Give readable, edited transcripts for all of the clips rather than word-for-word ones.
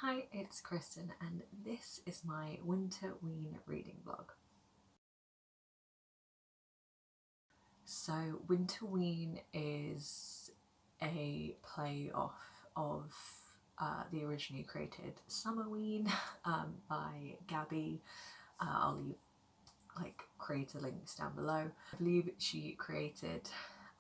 Hi, it's Kristen and this is my Winterween reading vlog. So Winterween is a play off of the originally created Summerween by Gabby. I'll leave creator links down below. I believe she created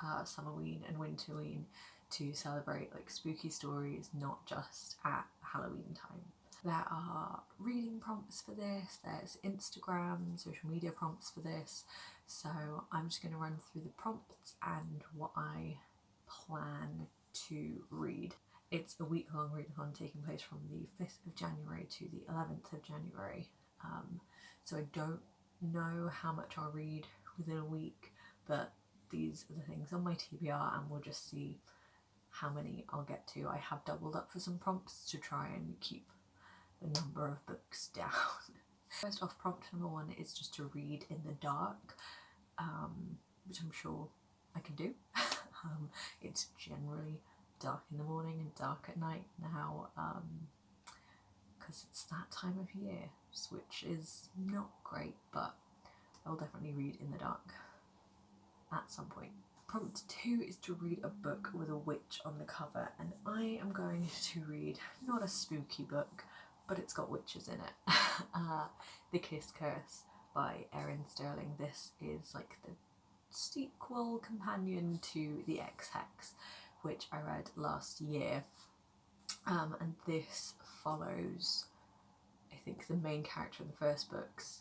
Summerween and Winterween to celebrate spooky stories, not just at Halloween time. There are reading prompts for this, there's Instagram, social media prompts for this, so I'm just going to run through the prompts and what I plan to read. It's a week-long readathon taking place from the 5th of January to the 11th of January, so I don't know how much I'll read within a week, but these are the things on my TBR and we'll just see how many I'll get to. I have doubled up for some prompts to try and keep the number of books down. First off, prompt number 1 is just to read in the dark, which I'm sure I can do. It's generally dark in the morning and dark at night now, because it's that time of year, which is not great, but I'll definitely read in the dark at some point. Prompt 2 is to read a book with a witch on the cover, and I am going to read not a spooky book, but it's got witches in it. The Kiss Curse by Erin Sterling. This is like the sequel companion to The X-Hex, which I read last year, and this follows, I think, the main character in the first book's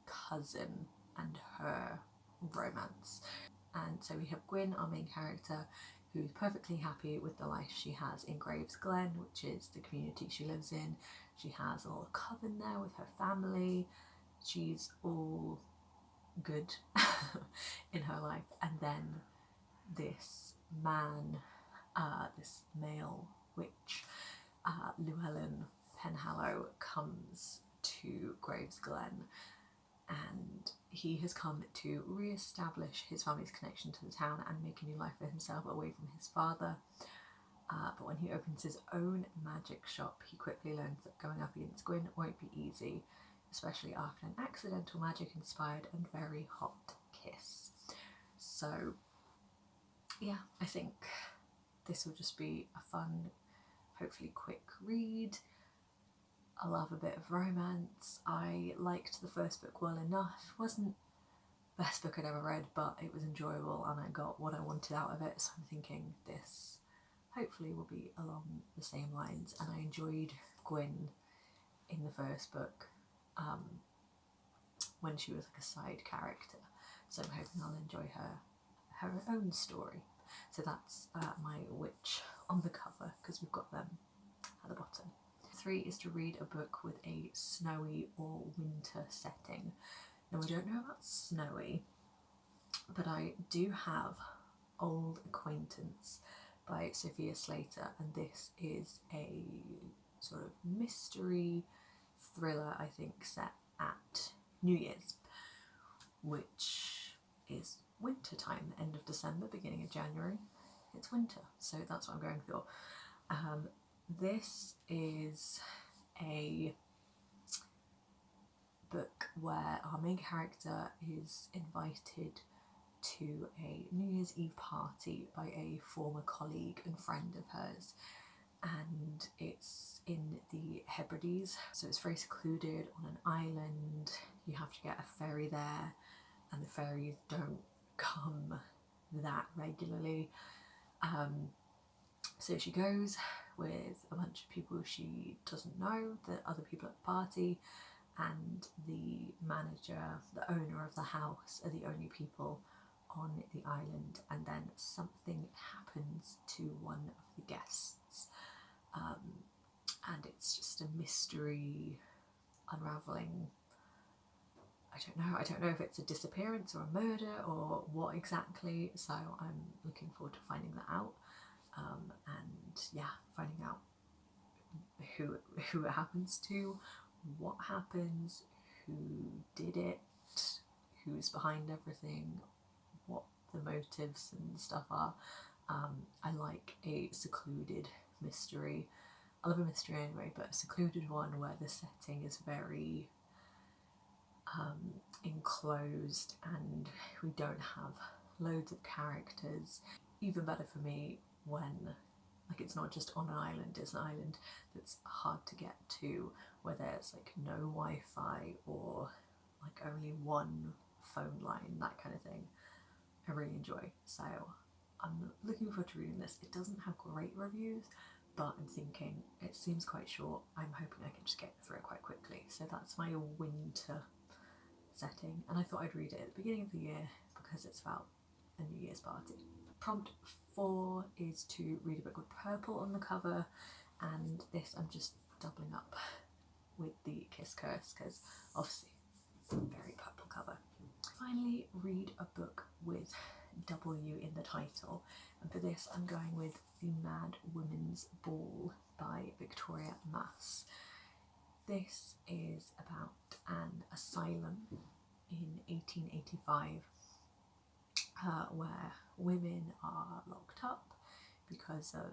cousin and her romance. And so we have Gwyn, our main character, who's perfectly happy with the life she has in Graves Glen, which is the community she lives in. She has a little coven there with her family. She's all good in her life. And then this man, this male witch, Llewellyn Penhallow, comes to Graves Glen, and he has come to re-establish his family's connection to the town and make a new life for himself away from his father. But when he opens his own magic shop, he quickly learns that going up against Gwyn won't be easy, especially after an accidental magic-inspired and very hot kiss. So yeah, I think this will just be a fun, hopefully quick read. I love a bit of romance. I liked the first book well enough. It wasn't the best book I'd ever read, but it was enjoyable and I got what I wanted out of it, so I'm thinking this hopefully will be along the same lines. And I enjoyed Gwyn in the first book, when she was like a side character, so I'm hoping I'll enjoy her own story. So that's my witch on the cover, because we've got them at the bottom. 3 is to read a book with a snowy or winter setting. Now, I don't know about snowy, but I do have Old Acquaintance by Sophia Slater, and this is a sort of mystery thriller, I think, set at New Year's, which is winter time, end of December, beginning of January. It's winter, so that's what I'm going for. This is a book where our main character is invited to a New Year's Eve party by a former colleague and friend of hers, and it's in the Hebrides, so it's very secluded on an island. You have to get a ferry there, and the ferries don't come that regularly. So she goes with a bunch of people she doesn't know, the other people at the party, and the manager, the owner of the house, are the only people on the island, and then something happens to one of the guests, and it's just a mystery unravelling. I don't know if it's a disappearance or a murder or what exactly, so I'm looking forward to finding that out, and yeah, finding out who it happens to, what happens, who did it, who's behind everything, what the motives and stuff are. I like a secluded mystery. I love a mystery anyway, but a secluded one where the setting is very enclosed and we don't have loads of characters. Even better for me when, like, it's not just on an island, it's an island that's hard to get to, where there's like no Wi-Fi or like only one phone line, that kind of thing. I really enjoy. So I'm looking forward to reading this. It doesn't have great reviews, but I'm thinking it seems quite short. I'm hoping I can just get through it quite quickly. So that's my winter setting, and I thought I'd read it at the beginning of the year because it's about a New Year's party. Prompt 4 is to read a book with purple on the cover, and this I'm just doubling up with the Kiss Curse because obviously it's a very purple cover. Finally, read a book with W in the title, and for this I'm going with The Mad Women's Ball by Victoria Mass. This is about an asylum in 1885 where women are locked up because of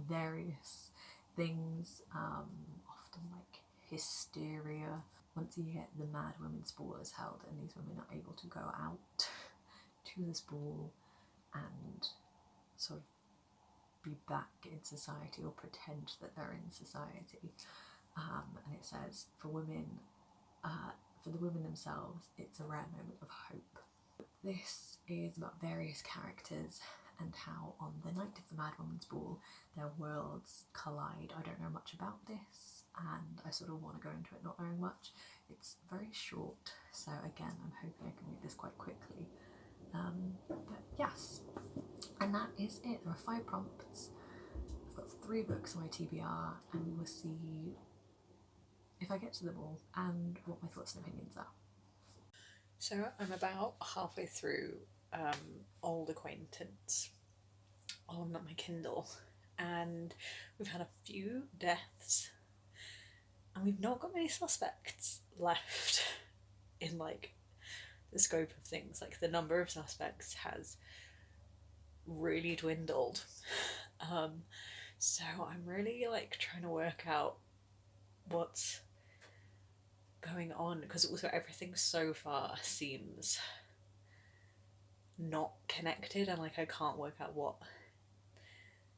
various things, often like hysteria. Once a year, the Mad Women's Ball is held, and these women are able to go out to this ball and sort of be back in society or pretend that they're in society. And it says for women, for the women themselves, it's a rare moment of hope. This is about various characters and how on the night of the Mad Woman's Ball their worlds collide. I don't know much about this and I sort of want to go into it not knowing much. It's very short, so again I'm hoping I can read this quite quickly. But yes, and that is it. There are 5 prompts. I've got 3 books on my TBR, and we will see if I get to them all and what my thoughts and opinions are. So I'm about halfway through Old Acquaintance on my Kindle, and we've had a few deaths and we've not got many suspects left in like the scope of things. Like the number of suspects has really dwindled. So I'm really like trying to work out what's going on, because also everything so far seems not connected, and like I can't work out what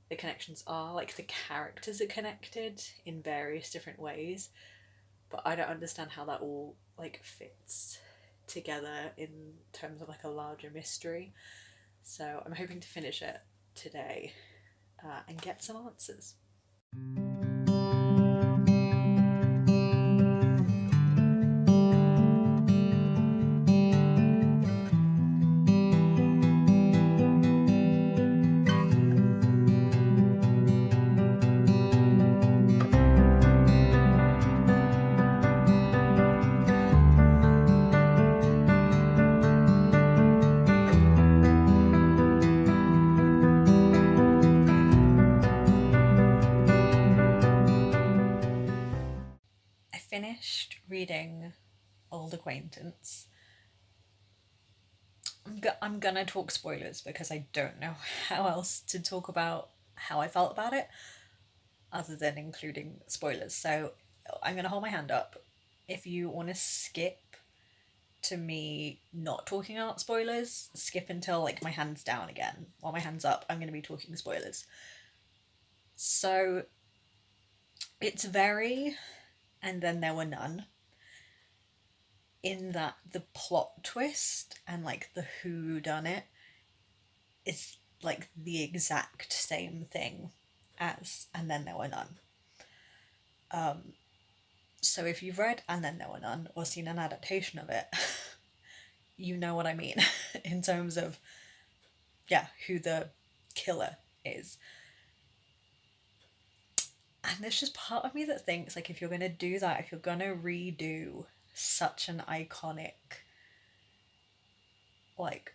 the connections are. Like the characters are connected in various different ways, but I don't understand how that all like fits together in terms of like a larger mystery. So I'm hoping to finish it today and get some answers. I finished reading Old Acquaintance. I'm gonna talk spoilers because I don't know how else to talk about how I felt about it other than including spoilers. So I'm gonna hold my hand up. If you want to skip to me not talking about spoilers, skip until like my hand's down again. While my hand's up, I'm gonna be talking spoilers. So it's very, and then there were none, in that the plot twist and like the who done it is like the exact same thing as And Then There Were None. So if you've read And Then There Were None or seen an adaptation of it, you know what I mean in terms of, yeah, who the killer is. And there's just part of me that thinks like if you're going to do that, if you're going to redo such an iconic like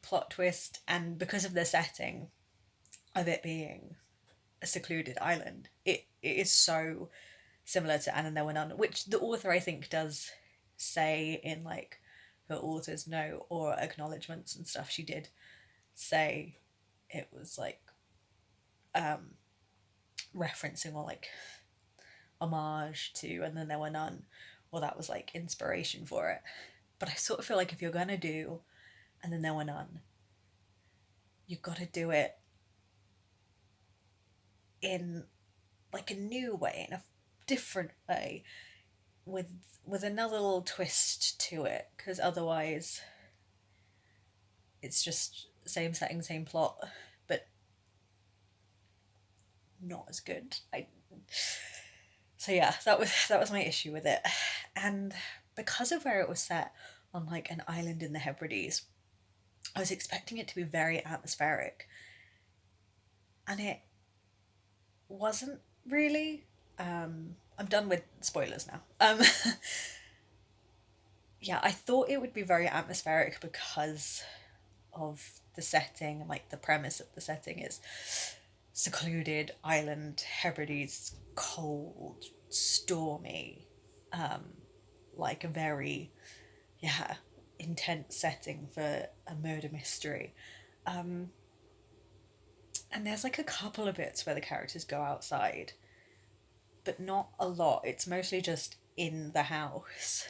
plot twist, and because of the setting of it being a secluded island, it is so similar to And Then There Were None, which the author I think does say in like her author's note or acknowledgements and stuff. She did say it was like referencing or like homage to And Then There Were None, or that was like inspiration for it. But I sort of feel like if you're gonna do And Then There Were None, you've got to do it in like a new way, in a different way, with another little twist to it, because otherwise it's just same setting, same plot, but not as good. So yeah, that was my issue with it. And because of where it was set on like an island in the Hebrides, I was expecting it to be very atmospheric, and it wasn't really. I'm done with spoilers now. Yeah, I thought it would be very atmospheric because of the setting, and like the premise of the setting is secluded island, Hebrides, cold, stormy, like a very, yeah, intense setting for a murder mystery. And there's like a couple of bits where the characters go outside, but not a lot. It's mostly just in the house.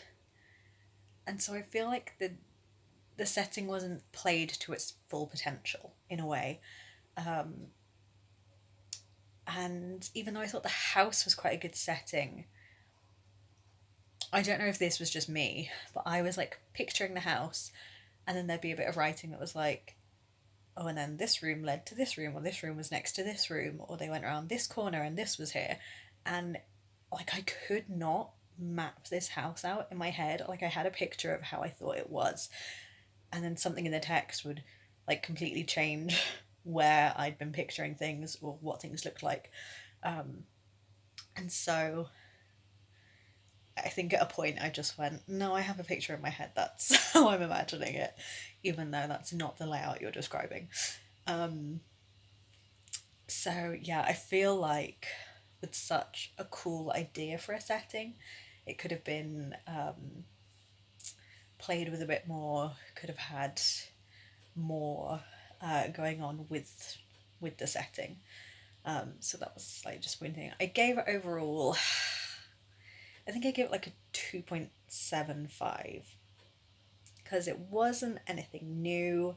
And so I feel like the setting wasn't played to its full potential in a way. And even though I thought the house was quite a good setting, I don't know if this was just me, but I was like picturing the house, and then there'd be a bit of writing that was like, oh, and then this room led to this room, or this room was next to this room, or they went around this corner and this was here. And like I could not map this house out in my head. Like I had a picture of how I thought it was, and then something in the text would like completely change where I'd been picturing things or what things looked like. And so I think at a point I just went, no, I have a picture in my head, that's how I'm imagining it, even though that's not the layout you're describing. So yeah, I feel like with such a cool idea for a setting, it could have been played with a bit more, could have had more going on with the setting. So that was slightly disappointing. I gave it overall, I think I gave it like a 2.75, because it wasn't anything new.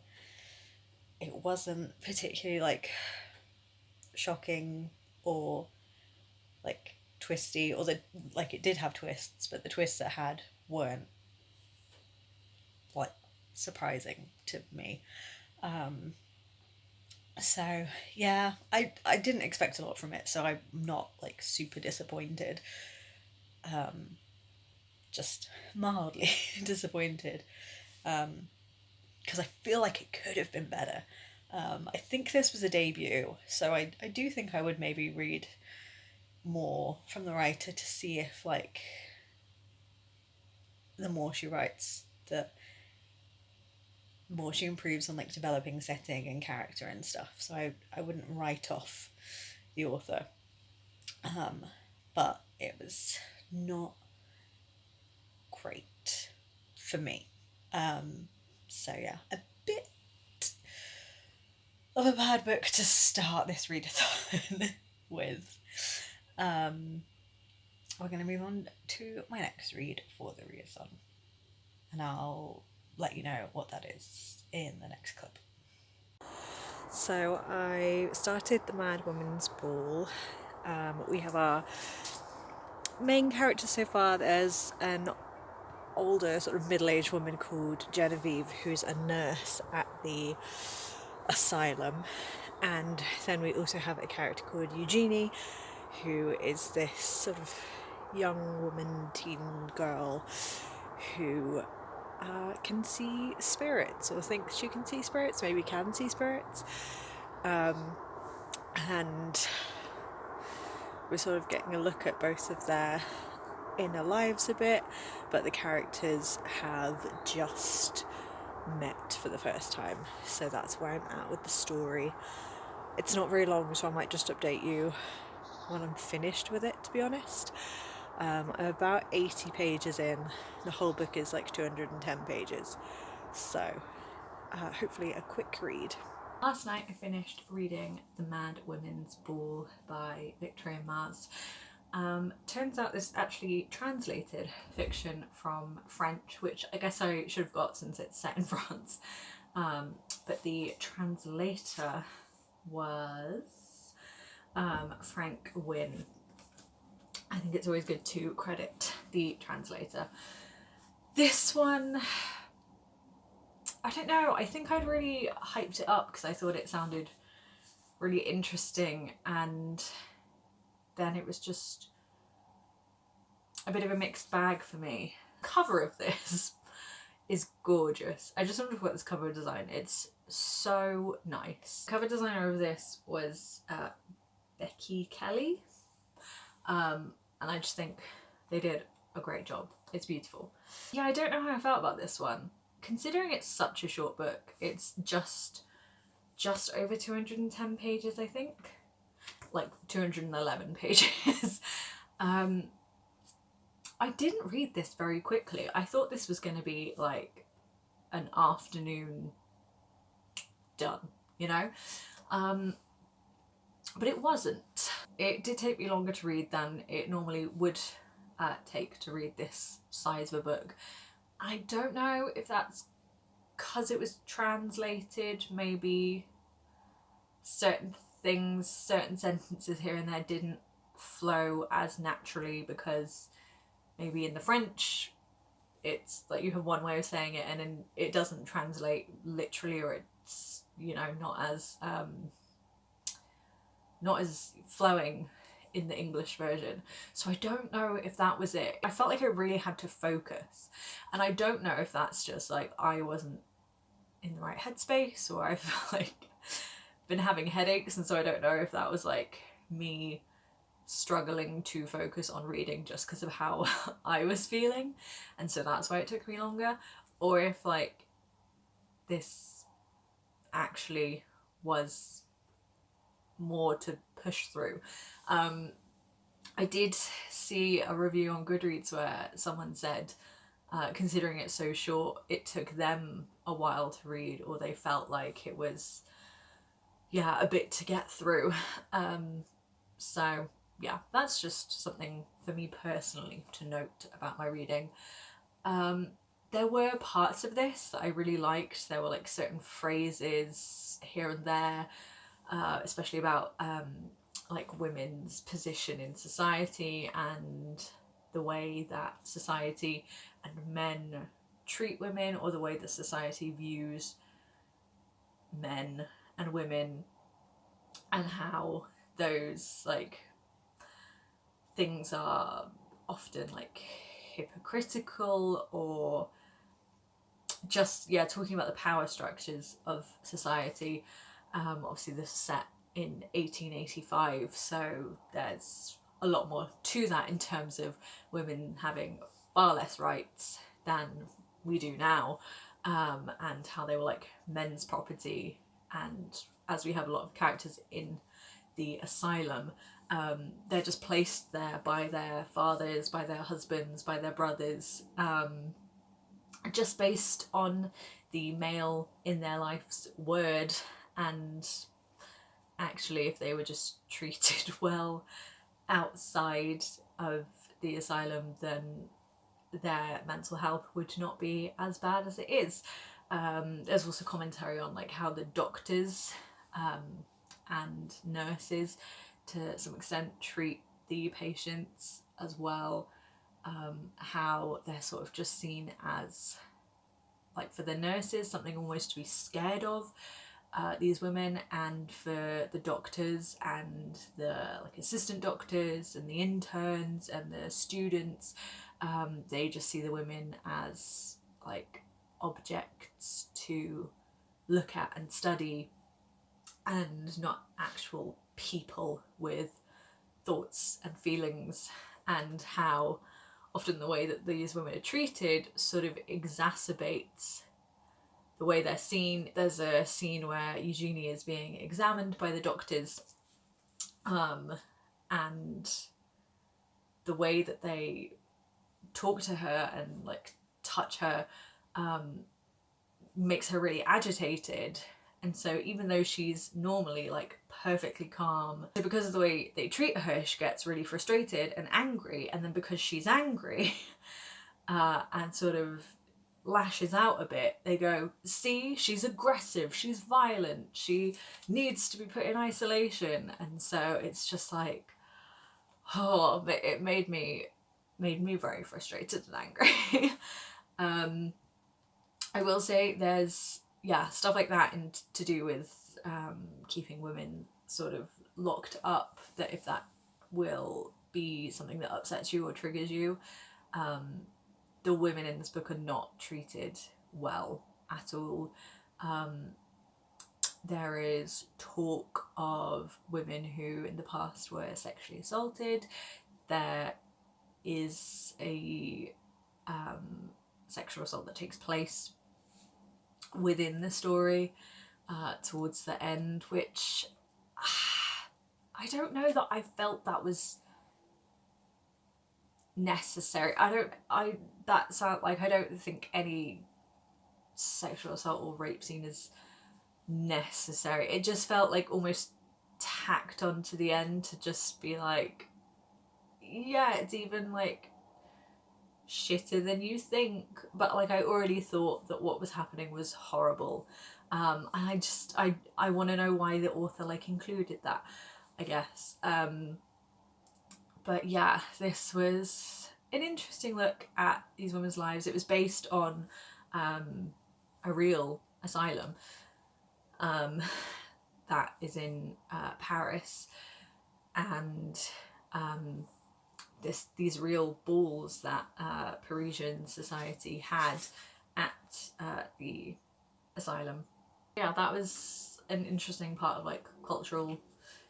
It wasn't particularly like shocking or like twisty, or like it did have twists, but the twists it had weren't like surprising to me. So yeah, I didn't expect a lot from it, so I'm not like super disappointed. Just mildly disappointed, because I feel like it could have been better. I think this was a debut, so I do think I would maybe read more from the writer to see if like the more she writes, the more she improves on like developing setting and character and stuff. So I wouldn't write off the author. But it was not great for me. So yeah, a bit of a bad book to start this readathon with. We're going to move on to my next read for the readathon, and I'll let you know what that is in the next clip. So I started The Mad Woman's Ball. We have our main character so far. There's an older sort of middle-aged woman called Genevieve, who's a nurse at the asylum, and then we also have a character called Eugenie, who is this sort of young woman, teen girl, who can see spirits, or thinks she can see spirits, maybe can see spirits, and we're sort of getting a look at both of their inner lives a bit, but the characters have just met for the first time, so that's where I'm at with the story. It's not very long, so I might just update you when I'm finished with it, to be honest. I'm about 80 pages in. The whole book is like 210 pages, so hopefully a quick read. Last night I finished reading The Mad Women's Ball by Victorine Mars. Turns out this actually translated fiction from French, which I guess I should have got since it's set in France. But the translator was Frank Wynne. I think it's always good to credit the translator. This one, I don't know, I think I'd really hyped it up because I thought it sounded really interesting, and then it was just a bit of a mixed bag for me. The cover of this is gorgeous. I just want to talk about this cover design. It's so nice. The cover designer of this was Becky Kelly, and I just think they did a great job. It's beautiful. Yeah, I don't know how I felt about this one. Considering it's such a short book, it's just over 210 pages, I think. Like 211 pages. I didn't read this very quickly. I thought this was going to be like an afternoon done, you know? But it wasn't. It did take me longer to read than it normally would take to read this size of a book. I don't know if that's because it was translated, maybe certain things, certain sentences here and there didn't flow as naturally because maybe in the French it's like you have one way of saying it and then it doesn't translate literally, or it's, you know, not as flowing in the English version. So I don't know if that was it. I felt like I really had to focus, and I don't know if that's just like I wasn't in the right headspace, or I felt like been having headaches, and so I don't know if that was like me struggling to focus on reading just because of how I was feeling, and so that's why it took me longer, or if like this actually was more to push through. I did see a review on Goodreads where someone said considering it so short, it took them a while to read, or they felt like it was a bit to get through. So yeah, that's just something for me personally to note about my reading. There were parts of this that I really liked. There were like certain phrases here and there, especially about like women's position in society and the way that society and men treat women, or the way that society views men and women, and how those like things are often like hypocritical, or just talking about the power structures of society. Obviously this is set in 1885, so there's a lot more to that in terms of women having far less rights than we do now, and how they were like men's property. And as we have a lot of characters in the asylum, they're just placed there by their fathers, by their husbands, by their brothers, just based on the male in their life's word. And actually, if they were just treated well outside of the asylum, then their mental health would not be as bad as it is. There's also commentary on like how the doctors and nurses to some extent treat the patients as well, how they're sort of just seen as, like, for the nurses, something almost to be scared of, these women, and for the doctors and the like assistant doctors and the interns and the students, they just see the women as like objects to look at and study, and not actual people with thoughts and feelings, and how often the way that these women are treated sort of exacerbates the way they're seen. There's a scene where Eugenie is being examined by the doctors, and the way that they talk to her and like touch her makes her really agitated, And so even though she's normally like perfectly calm, so because of the way they treat her, she gets really frustrated and angry. And then because she's angry and sort of lashes out a bit, they go, see, she's aggressive, she's violent, she needs to be put in isolation. And so it's just like, oh, it made me very frustrated and angry. I will say there's stuff like that and to do with keeping women sort of locked up, that if that will be something that upsets you or triggers you, the women in this book are not treated well at all. There is talk of women who in the past were sexually assaulted. There is a sexual assault that takes place within the story towards the end, which I don't know that I felt that was necessary. I don't think any sexual assault or rape scene is necessary. It just felt like almost tacked on to the end to just be like, yeah, it's even like shitter than you think, but like I already thought that what was happening was horrible, and I want to know why the author like included that, I guess. But yeah, this was an interesting look at these women's lives. It was based on a real asylum that is in Paris, and these real balls that Parisian society had at the asylum. Yeah, that was an interesting part of like cultural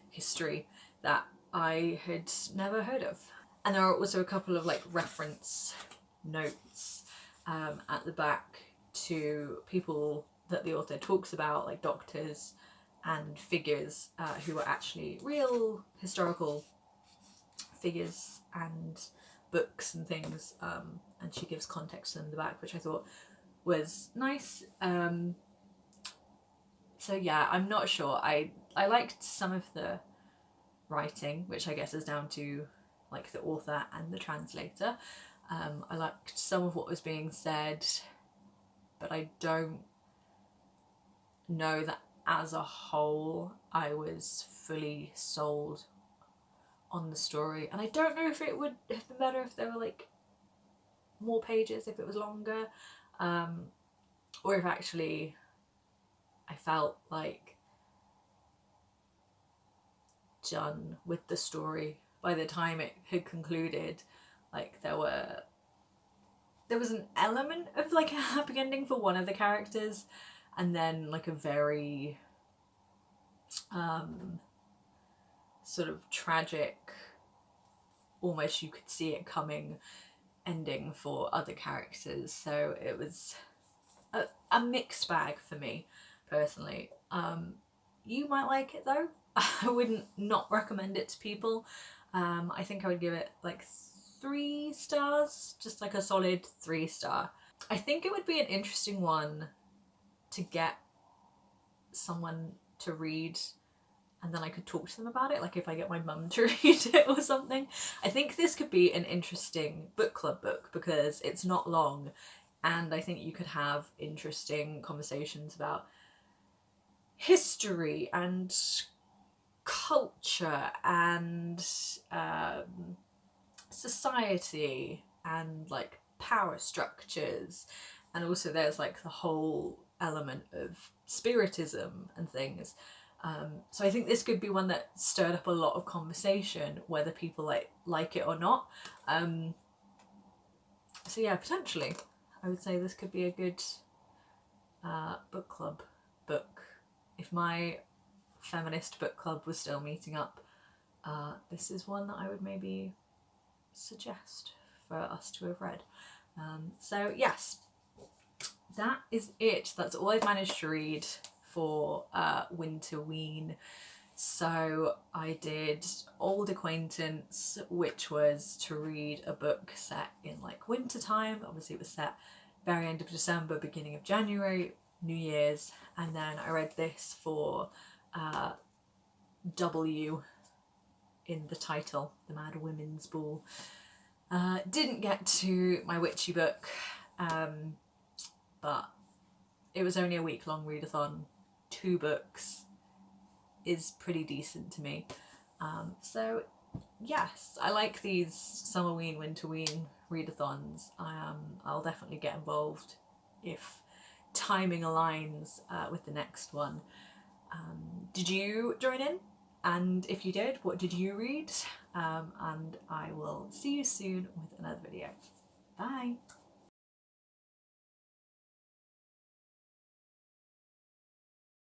history that I had never heard of. And there are also a couple of like reference notes at the back to people that the author talks about, like doctors and figures who were actually real historical figures and books and things, and she gives context in the back, which I thought was nice. So yeah, I'm not sure. I liked some of the writing, which I guess is down to like the author and the translator. I liked some of what was being said, but I don't know that as a whole I was fully sold on the story. And I don't know if it would have been better if there were like more pages, if it was longer, or if actually I felt like done with the story by the time it had concluded. Like there was an element of like a happy ending for one of the characters, and then like a very sort of tragic, almost you could see it coming ending for other characters. So it was a mixed bag for me personally. You might like it though. I wouldn't not recommend it to people. I think I would give it like 3 stars, just like a solid 3-star. I think it would be an interesting one to get someone to read and then I could talk to them about it, like if I get my mum to read it or something. I think this could be an interesting book club book because it's not long, and I think you could have interesting conversations about history and culture and society and like power structures, and also there's like the whole element of spiritism and things. So I think this could be one that stirred up a lot of conversation, whether people like it or not. So yeah, potentially, I would say this could be a good book club book. If my feminist book club was still meeting up, this is one that I would maybe suggest for us to have read. So yes, that is it. That's all I've managed to read for Winterween. So I did Old Acquaintance, which was to read a book set in like winter time. Obviously it was set very end of December, beginning of January. New Year's, and then I read this for W in the title, the Mad Women's Ball. Didn't get to my witchy book, but it was only a week-long readathon. 2 books is pretty decent to me. So yes, I like these Summerween, Winterween readathons. I'll definitely get involved if timing aligns with the next one. Did you join in? And if you did, what did you read? And I will see you soon with another video. Bye!